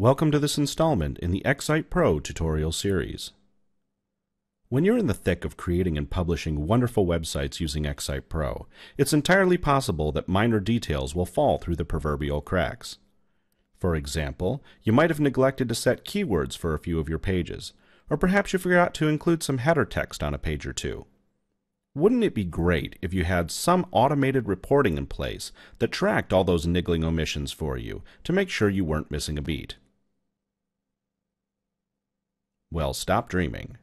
Welcome to this installment in the XSitePro tutorial series. When you're in the thick of creating and publishing wonderful websites using XSitePro, it's entirely possible that minor details will fall through the proverbial cracks. For example, you might have neglected to set keywords for a few of your pages, or perhaps you forgot to include some header text on a page or two. Wouldn't it be great if you had some automated reporting in place that tracked all those niggling omissions for you to make sure you weren't missing a beat? Well, stop dreaming.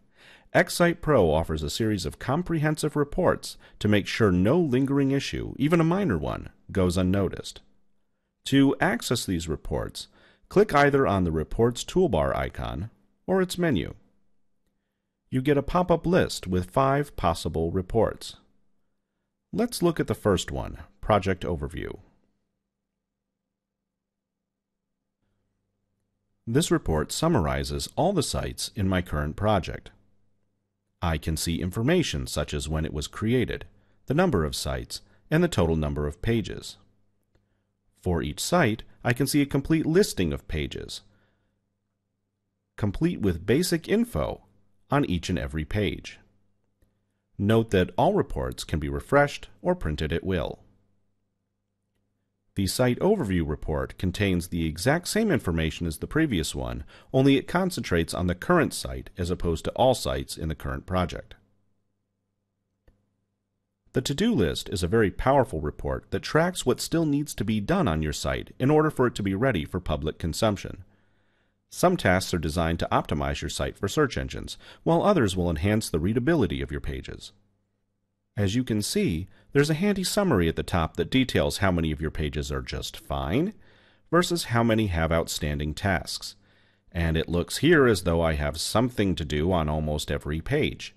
XSitePro offers a series of comprehensive reports to make sure no lingering issue, even a minor one, goes unnoticed. To access these reports, click either on the Reports toolbar icon or its menu. You get a pop-up list with 5 possible reports. Let's look at the first one, Project Overview. This report summarizes all the sites in my current project. I can see information such as when it was created, the number of sites, and the total number of pages. For each site, I can see a complete listing of pages, complete with basic info on each and every page. Note that all reports can be refreshed or printed at will. The Site Overview report contains the exact same information as the previous one, only it concentrates on the current site as opposed to all sites in the current project. The To-Do list is a very powerful report that tracks what still needs to be done on your site in order for it to be ready for public consumption. Some tasks are designed to optimize your site for search engines, while others will enhance the readability of your pages. As you can see, there's a handy summary at the top that details how many of your pages are just fine versus how many have outstanding tasks. And it looks here as though I have something to do on almost every page.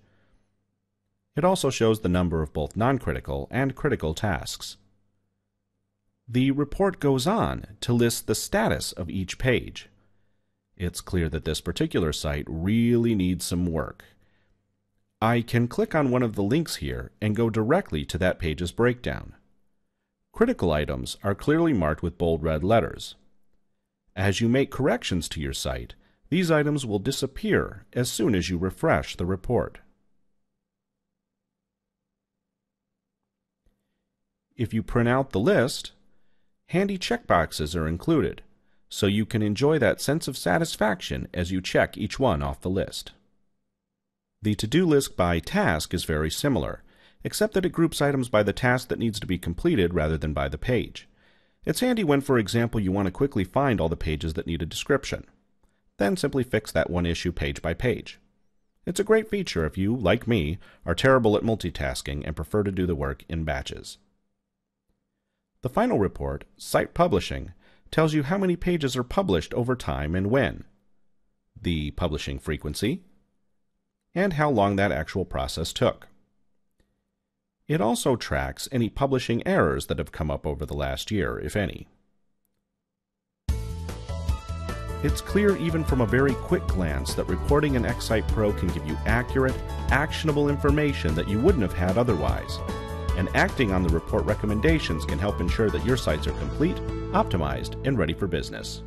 It also shows the number of both non-critical and critical tasks. The report goes on to list the status of each page. It's clear that this particular site really needs some work. I can click on one of the links here and go directly to that page's breakdown. Critical items are clearly marked with bold red letters. As you make corrections to your site, these items will disappear as soon as you refresh the report. If you print out the list, handy checkboxes are included, so you can enjoy that sense of satisfaction as you check each one off the list. The to-do list by task is very similar, except that it groups items by the task that needs to be completed rather than by the page. It's handy when, for example, you want to quickly find all the pages that need a description. Then simply fix that one issue page by page. It's a great feature if you, like me, are terrible at multitasking and prefer to do the work in batches. The final report, Site Publishing, tells you how many pages are published over time and when, the publishing frequency, and how long that actual process took. It also tracks any publishing errors that have come up over the last year, if any. It's clear even from a very quick glance that reporting in XSitePro can give you accurate, actionable information that you wouldn't have had otherwise. And acting on the report recommendations can help ensure that your sites are complete, optimized, and ready for business.